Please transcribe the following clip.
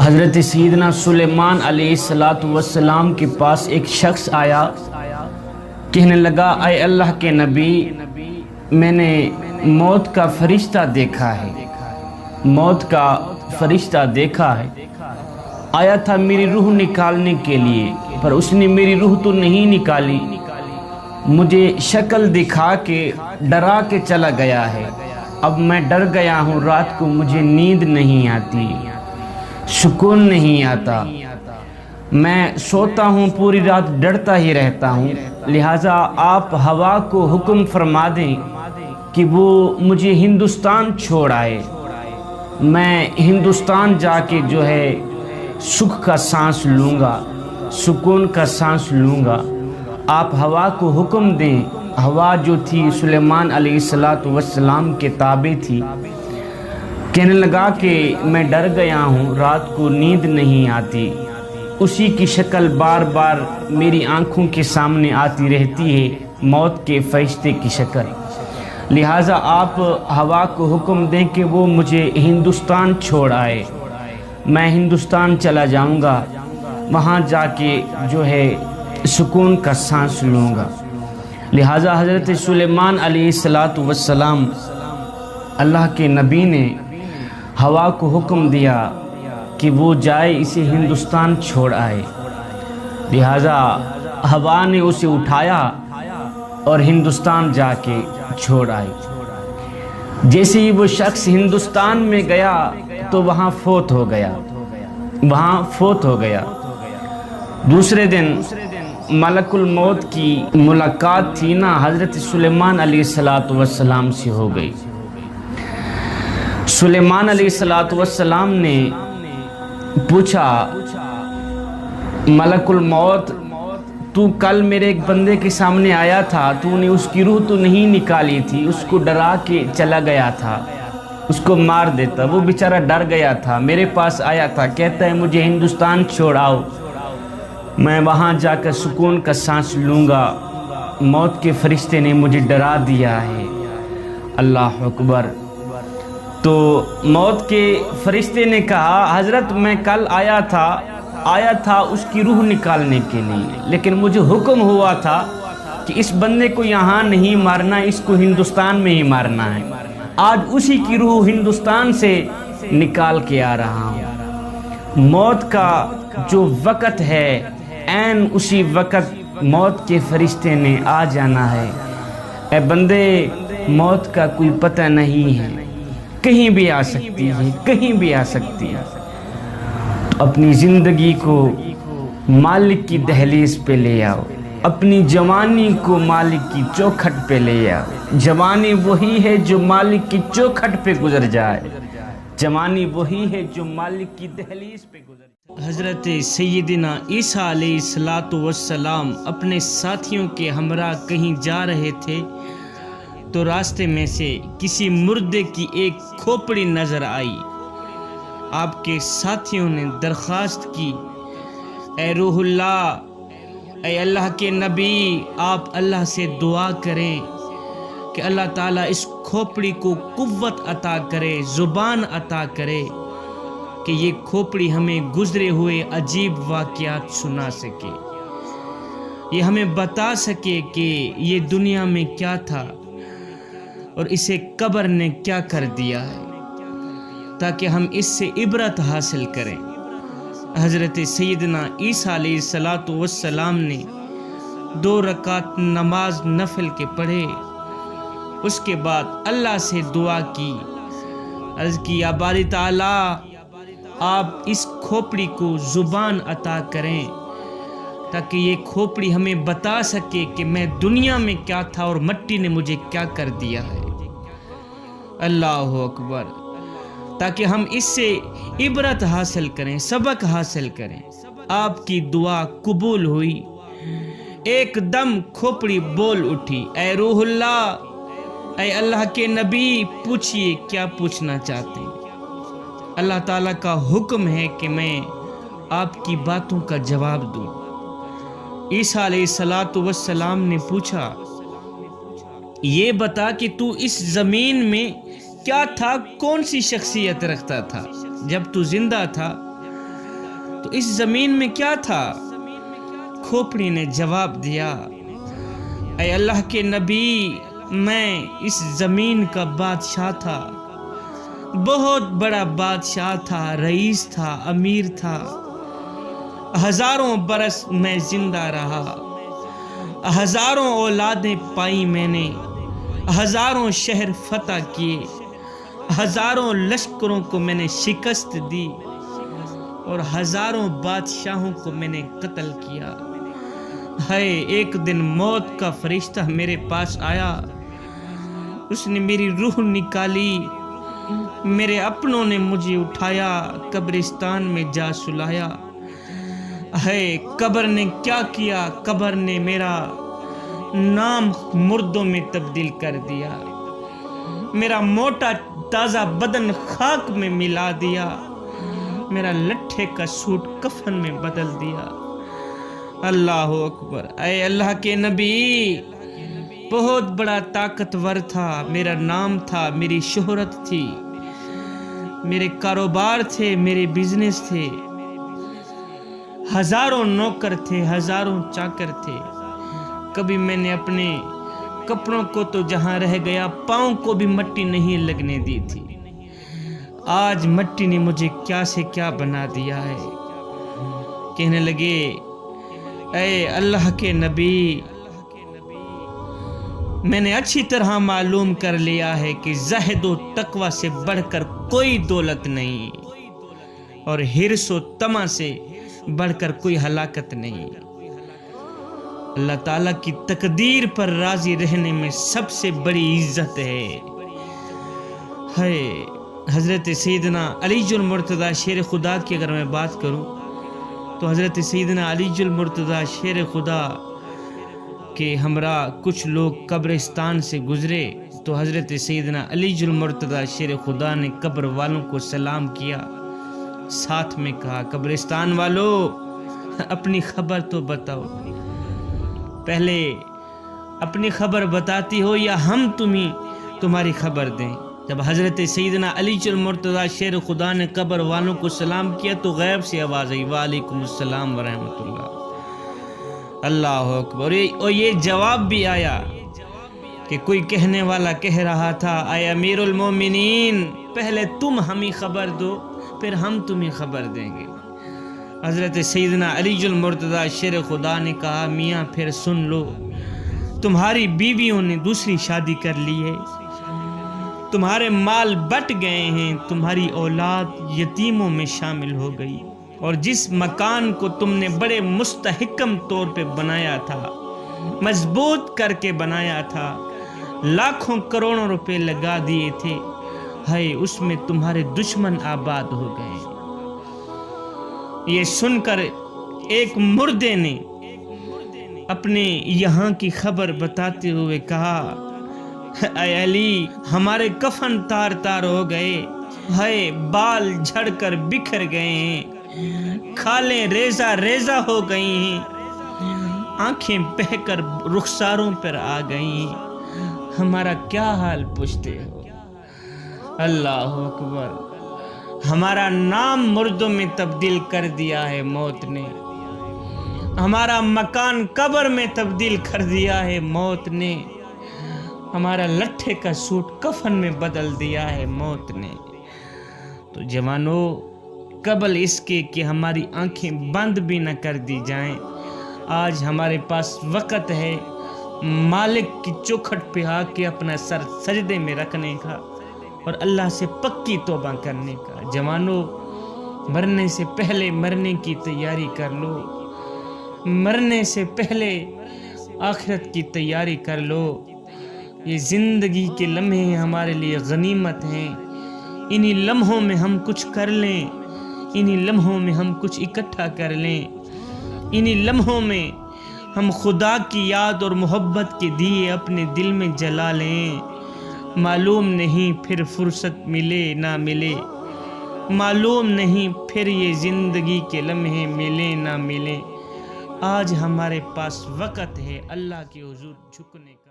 حضرت سیدنا سلیمان علیہ السلام کے پاس ایک شخص آیا، کہنے لگا اے اللہ کے نبی، میں نے موت کا فرشتہ دیکھا ہے، موت کا فرشتہ دیکھا ہے، آیا تھا میری روح نکالنے کے لیے، پر اس نے میری روح تو نہیں نکالی، مجھے شکل دکھا کے ڈرا کے چلا گیا ہے، اب میں ڈر گیا ہوں، رات کو مجھے نیند نہیں آتی، سکون نہیں آتا، میں سوتا ہوں پوری رات ڈرتا ہی رہتا ہوں، لہٰذا آپ ہوا کو حکم فرما دیں کہ وہ مجھے ہندوستان چھوڑ آئے، میں ہندوستان جا کے جو ہے سکھ کا سانس لوں گا، سکون کا سانس لوں گا، آپ ہوا کو حکم دیں۔ ہوا جو تھی سلیمان علیہ السلام کے تابع تھی، کہنے لگا کہ میں ڈر گیا ہوں، رات کو نیند نہیں آتی، اسی کی شکل بار بار میری آنکھوں کے سامنے آتی رہتی ہے، موت کے فرشتے کی شکل، لہٰذا آپ ہوا کو حکم دیں کہ وہ مجھے ہندوستان چھوڑ آئے، میں ہندوستان چلا جاؤں گا، وہاں جا کے جو ہے سکون کا سانس لوں گا۔ لہٰذا حضرت سلیمان علیہ السلام اللہ کے نبی نے ہوا کو حکم دیا کہ وہ جائے اسے ہندوستان چھوڑ آئے، لہٰذا ہوا نے اسے اٹھایا اور ہندوستان جا کے چھوڑ آئی۔ جیسے ہی وہ شخص ہندوستان میں گیا تو وہاں فوت ہو گیا، دوسرے دن ملک الموت کی ملاقات تھی نا، حضرت سلیمان علیہ السلام سے ہو گئی۔ سلیمان علیہ السلام نے پوچھا ملک الموت، تو کل میرے ایک بندے کے سامنے آیا تھا، تو نے اس کی روح تو نہیں نکالی تھی، اس کو ڈرا کے چلا گیا تھا، اس کو مار دیتا، وہ بیچارہ ڈر گیا تھا، میرے پاس آیا تھا، کہتا ہے مجھے ہندوستان چھوڑ آؤ، میں وہاں جا کر سکون کا سانس لوں گا، موت کے فرشتے نے مجھے ڈرا دیا ہے۔ اللہ اکبر۔ تو موت کے فرشتے نے کہا حضرت میں کل آیا تھا اس کی روح نکالنے کے لیے، لیکن مجھے حکم ہوا تھا کہ اس بندے کو یہاں نہیں مارنا، اس کو ہندوستان میں ہی مارنا ہے، آج اسی کی روح ہندوستان سے نکال کے آ رہا ہوں۔ موت کا جو وقت ہے، عین اسی وقت موت کے فرشتے نے آ جانا ہے۔ اے بندے، موت کا کوئی پتہ نہیں ہے، کہیں بھی آ سکتی ہے، کہیں بھی آ سکتی ہے، تو اپنی زندگی کو مالک کی دہلیز پہ لے آؤ، اپنی جوانی کو مالک کی چوکھٹ پہ لے آؤ۔ جوانی وہی ہے جو مالک کی چوکھٹ پہ گزر جائے، جوانی وہی ہے جو مالک کی دہلیز پہ گزر جائے۔ حضرت سیدنا عیسیٰ علیہ السلام اپنے ساتھیوں کے ہمراہ کہیں جا رہے تھے تو راستے میں سے کسی مردے کی ایک کھوپڑی نظر آئی۔ آپ کے ساتھیوں نے درخواست کی، اے روح اللہ، اے اللہ کے نبی، آپ اللہ سے دعا کریں کہ اللہ تعالیٰ اس کھوپڑی کو قوت عطا کرے، زبان عطا کرے کہ یہ کھوپڑی ہمیں گزرے ہوئے عجیب واقعات سنا سکے، یہ ہمیں بتا سکے کہ یہ دنیا میں کیا تھا اور اسے قبر نے کیا کر دیا ہے، تاکہ ہم اس سے عبرت حاصل کریں۔ حضرت سیدنا عیسیٰ علیہ السلام نے 2 رکعت نماز نفل کے پڑھے، اس کے بعد اللہ سے دعا کی، عرض کی یا باری تعالیٰ، آپ اس کھوپڑی کو زبان عطا کریں تاکہ یہ کھوپڑی ہمیں بتا سکے کہ میں دنیا میں کیا تھا اور مٹی نے مجھے کیا کر دیا ہے۔ اللہ اکبر۔ تاکہ ہم اس سے عبرت حاصل کریں، سبق حاصل کریں۔ آپ کی دعا قبول ہوئی، ایک دم کھوپڑی بول اٹھی، اے روح اللہ، اے اللہ کے نبی، پوچھئے کیا پوچھنا چاہتے ہیں۔ اللہ تعالیٰ کا حکم ہے کہ میں آپ کی باتوں کا جواب دوں۔ عیسیٰ علیہ السلام نے پوچھا، یہ بتا کہ تو اس زمین میں کیا تھا، کون سی شخصیت رکھتا تھا؟ جب تو زندہ تھا تو اس زمین میں کیا تھا؟ کھوپڑی نے جواب دیا، اے اللہ کے نبی، میں اس زمین کا بادشاہ تھا، بہت بڑا بادشاہ تھا، رئیس تھا، امیر تھا، ہزاروں برس میں زندہ رہا، ہزاروں اولادیں پائی میں نے، ہزاروں شہر فتح کیے، ہزاروں لشکروں کو میں نے شکست دی، اور ہزاروں بادشاہوں کو میں نے قتل کیا۔ ہے ایک دن موت کا فرشتہ میرے پاس آیا، اس نے میری روح نکالی، میرے اپنوں نے مجھے اٹھایا، قبرستان میں جا سلایا۔ ہے قبر نے کیا کیا؟ قبر نے میرا نام مردوں میں تبدیل کر دیا، میرا موٹا تازہ بدن خاک میں ملا دیا، میرا لٹھے کا سوٹ کفن میں بدل دیا۔ اللہ اکبر۔ اے اللہ کے نبی، بہت بڑا طاقتور تھا، میرا نام تھا، میری شہرت تھی، میرے کاروبار تھے، میرے بزنس تھے، ہزاروں نوکر تھے، ہزاروں چاکر تھے۔ کبھی میں نے اپنے کپڑوں کو تو جہاں رہ گیا، پاؤں کو بھی مٹی نہیں لگنے دی تھی۔ آج مٹی نے مجھے کیا سے کیا بنا دیا ہے۔ کہنے لگے، اے اللہ کے نبی، میں نے اچھی طرح معلوم کر لیا ہے کہ زہد و تقوی سے بڑھ کر کوئی دولت نہیں، اور حرص و طمع سے بڑھ کر کوئی ہلاکت نہیں۔ اللہ تعالیٰ کی تقدیر پر راضی رہنے میں سب سے بڑی عزت ہے۔ حضرت سیدنا علی المرتضیٰ شیر خدا کی اگر میں بات کروں تو حضرت سیدنا علی المرتضیٰ شیر خدا کے ہمراہ کچھ لوگ قبرستان سے گزرے تو حضرت سیدنا علی المرتضیٰ شیر خدا نے قبر والوں کو سلام کیا، ساتھ میں کہا، قبرستان والو اپنی خبر تو بتاؤ، پہلے اپنی خبر بتاتی ہو یا ہم تمہاری خبر دیں؟ جب حضرت سیدنا علی المرتضیٰ شیر خدا نے قبر والوں کو سلام کیا تو غیب سے آواز آئی، وعلیکم السلام ورحمۃ اللہ۔ اللہ اکبر۔ اور یہ جواب بھی آیا کہ کوئی کہنے والا کہہ رہا تھا، اے امیر المومنین، پہلے تم ہمیں خبر دو پھر ہم تمہیں خبر دیں گے۔ حضرت سیدنا علی المرتضیٰ شیر خدا نے کہا، میاں پھر سن لو، تمہاری بیویوں نے دوسری شادی کر لی ہے، تمہارے مال بٹ گئے ہیں، تمہاری اولاد یتیموں میں شامل ہو گئی، اور جس مکان کو تم نے بڑے مستحکم طور پہ بنایا تھا، مضبوط کر کے بنایا تھا، لاکھوں کروڑوں روپے لگا دیے تھے، اس میں تمہارے دشمن آباد ہو گئے۔ یہ سن کر ایک مردے نے اپنے یہاں کی خبر بتاتے ہوئے کہا، اے علی، ہمارے کفن تار تار ہو گئے، بال جھڑ کر بکھر گئے ہیں، کھالیں ریزہ ریزہ ہو گئی ہیں، آنکھیں بہہ کر رخساروں پر آ گئی ہیں، ہمارا کیا حال پوچھتے ہو؟ اللہ اکبر۔ ہمارا نام مردوں میں تبدیل کر دیا ہے موت نے، ہمارا مکان قبر میں تبدیل کر دیا ہے موت نے، ہمارا لٹھے کا سوٹ کفن میں بدل دیا ہے موت نے۔ تو جوانو، قبل اس کے کہ ہماری آنکھیں بند بھی نہ کر دی جائیں، آج ہمارے پاس وقت ہے مالک کی چوکھٹ پہ آ کے اپنا سر سجدے میں رکھنے کا اور اللہ سے پکی توبہ کرنے کا۔ جوانو، مرنے سے پہلے مرنے کی تیاری کر لو، مرنے سے پہلے آخرت کی تیاری کر لو۔ یہ زندگی کے لمحے ہمارے لیے غنیمت ہیں، انہی لمحوں میں ہم کچھ کر لیں، انہی لمحوں میں ہم کچھ اکٹھا کر لیں، انہی لمحوں میں ہم خدا کی یاد اور محبت کے دیے اپنے دل میں جلا لیں۔ معلوم نہیں پھر فرصت ملے نہ ملے، معلوم نہیں پھر یہ زندگی کے لمحے ملے نہ ملے۔ آج ہمارے پاس وقت ہے اللہ کے حضور جھکنے کا۔